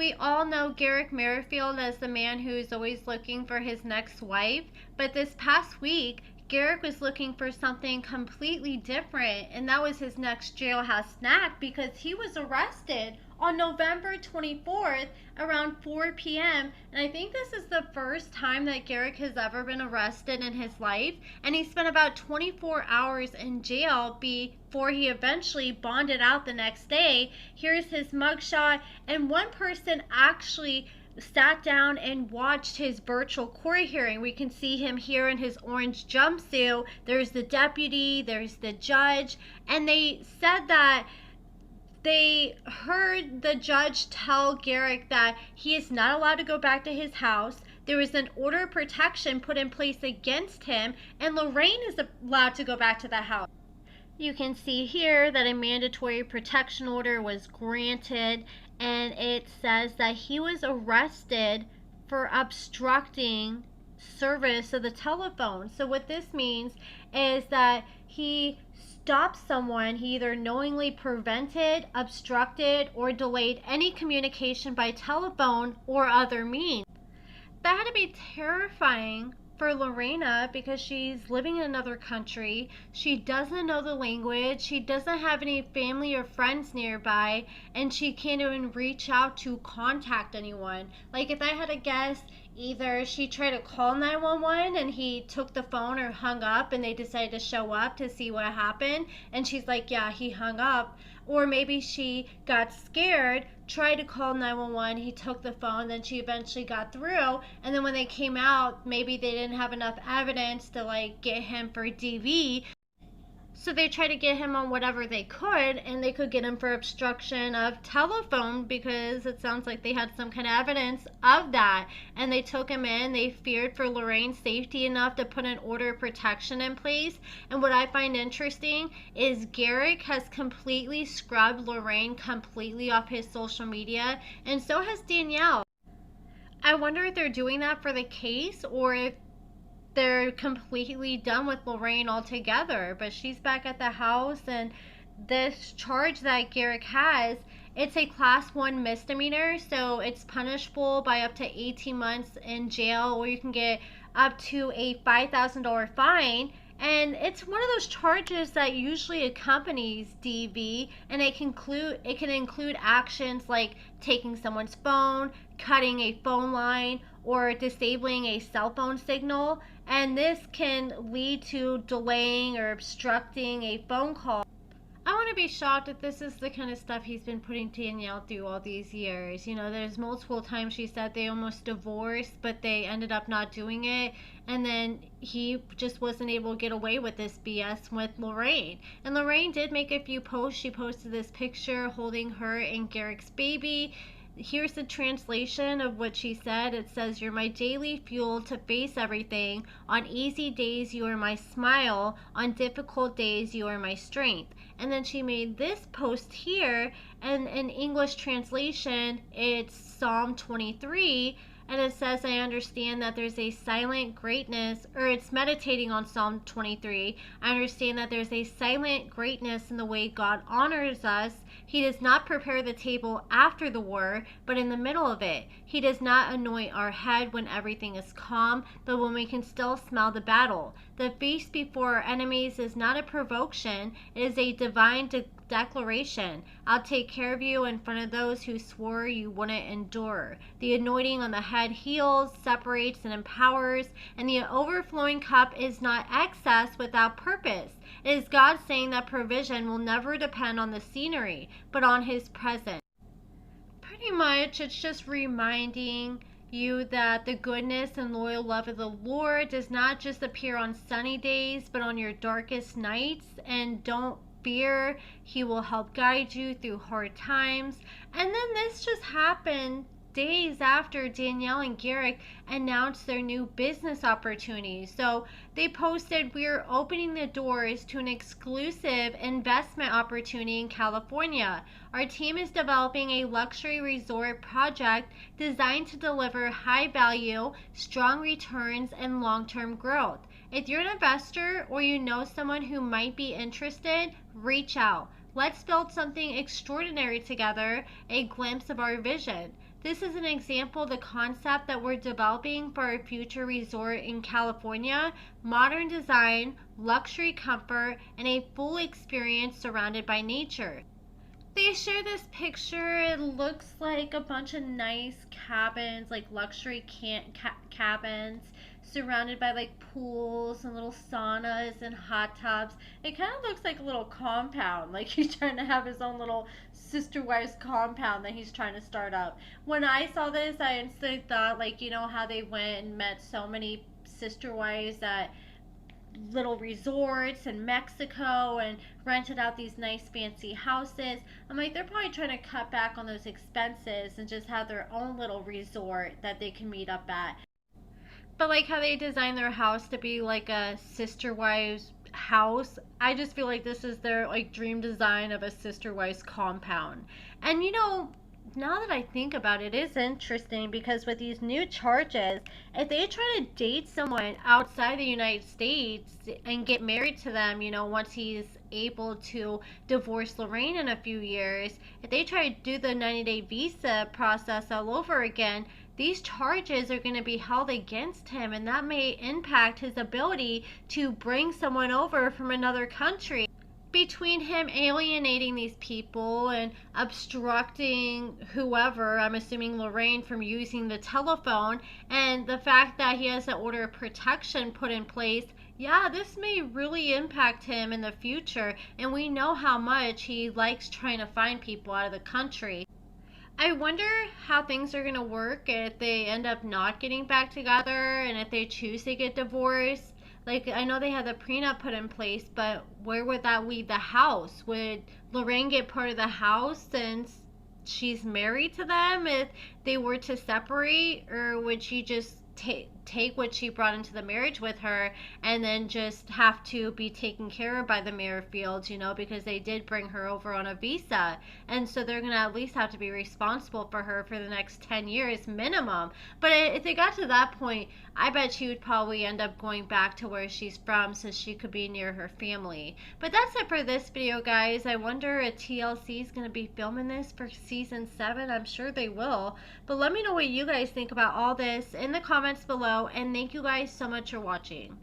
We all know Garrick Merrifield as the man who's always looking for his next wife, but this past week, Garrick was looking for something completely different, and that was his next jailhouse snack because he was arrested on November 24th around 4 p.m. And I think this is the first time that Garrick has ever been arrested in his life. And he spent about 24 hours in jail before he eventually bonded out the next day. Here's his mugshot, and one person actually sat down and watched his virtual court hearing. We can see him here in his orange jumpsuit. There's the deputy, there's the judge, and they said that they heard the judge tell Garrick that he is not allowed to go back to his house. There was an order of protection put in place against him, and Lorraine is allowed to go back to the house. You can see here that a mandatory protection order was granted, and it says that he was arrested for obstructing service of the telephone. So what this means is that he stopped someone. He either knowingly prevented, obstructed, or delayed any communication by telephone or other means. That had to be terrifying for Lorena because she's living in another country. She doesn't know the language. She doesn't have any family or friends nearby, and she can't even reach out to contact anyone. Like, if I had to guess, either she tried to call 911 and he took the phone or hung up and they decided to show up to see what happened, and she's like, yeah, he hung up. Or maybe she got scared, tried to call 911, he took the phone, then she eventually got through, and then when they came out, maybe they didn't have enough evidence to like get him for DV. So they tried to get him on whatever they could, and they could get him for obstruction of telephone because it sounds like they had some kind of evidence of that. And they took him in. They feared for Lorraine's safety enough to put an order of protection in place. And what I find interesting is Garrick has completely scrubbed Lorraine completely off his social media, and so has Danielle. I wonder if they're doing that for the case or if they're completely done with Lorraine altogether. But she's back at the house, and this charge that Garrick has, it's a class 1 misdemeanor, so it's punishable by up to 18 months in jail, or you can get up to a $5,000 fine. And it's one of those charges that usually accompanies DV, and it can include actions like taking someone's phone, cutting a phone line, or disabling a cell phone signal. And this can lead to delaying or obstructing a phone call. I want to be shocked if this is the kind of stuff he's been putting Danielle through all these years. You know, there's multiple times she said they almost divorced, but they ended up not doing it. And then he just wasn't able to get away with this BS with Lorraine. And Lorraine did make a few posts. She posted this picture holding her and Garrick's baby. Here's the translation of what she said. It says, "You're my daily fuel to face everything. On easy days, you are my smile. On difficult days, you are my strength." And then she made this post here, and in English translation, it's Psalm 23. And it says, "I understand that there's a silent greatness," or it's meditating on Psalm 23. "I understand that there's a silent greatness in the way God honors us. He does not prepare the table after the war, but in the middle of it. He does not anoint our head when everything is calm, but when we can still smell the battle. The feast before our enemies is not a provocation, it is a divine declaration. I'll take care of you in front of those who swore you wouldn't endure. The anointing on the head heals, separates, and empowers, and the overflowing cup is not excess without purpose. It is God saying that provision will never depend on the scenery, but on His presence." Pretty much, it's just reminding you that the goodness and loyal love of the Lord does not just appear on sunny days, but on your darkest nights. And don't fear, He will help guide you through hard times. And then this just happened days after Danielle and Garrick announced their new business opportunities. So they posted, "We're opening the doors to an exclusive investment opportunity in California. Our team is developing a luxury resort project designed to deliver high value, strong returns, and long-term growth. If you're an investor or you know someone who might be interested, reach out. Let's build something extraordinary together, a glimpse of our vision. This is an example of the concept that we're developing for our future resort in California: modern design, luxury comfort, and a full experience surrounded by nature. They share this picture. It looks like a bunch of nice cabins, like luxury cabins, surrounded by like pools and little saunas and hot tubs. It kind of looks like a little compound, like he's trying to have his own little sister wife's compound that he's trying to start up. When I saw this, I instantly thought, like, you know how they went and met so many sister wives at little resorts in Mexico and rented out these nice fancy houses. I'm like, they're probably trying to cut back on those expenses and just have their own little resort that they can meet up at. But like how they designed their house to be like a sister wife's house, I just feel like this is their like dream design of a sister wife's compound. And you know, now that I think about it, it is interesting because with these new charges, if they try to date someone outside the United States and get married to them, you know, once he's able to divorce Lorraine in a few years, if they try to do the 90-day visa process all over again, these charges are going to be held against him, and that may impact his ability to bring someone over from another country. Between him alienating these people and obstructing whoever, I'm assuming Lorraine, from using the telephone, and the fact that he has an order of protection put in place, yeah, this may really impact him in the future. And we know how much he likes trying to find people out of the country. I wonder how things are going to work if they end up not getting back together and if they choose to get divorced. Like, I know they had the prenup put in place, but where would that leave the house? Would Lorraine get part of the house since she's married to them if they were to separate? Or would she just take what she brought into the marriage with her and then just have to be taken care of by the Merrifields, you know, because they did bring her over on a visa, and so they're gonna at least have to be responsible for her for the next 10 years minimum. But if they got to that point, I bet she would probably end up going back to where she's from so she could be near her family. But that's it for this video, guys. I wonder if TLC is going to be filming this for season 7. I'm sure they will. But let me know what you guys think about all this in the comments below, and thank you guys so much for watching.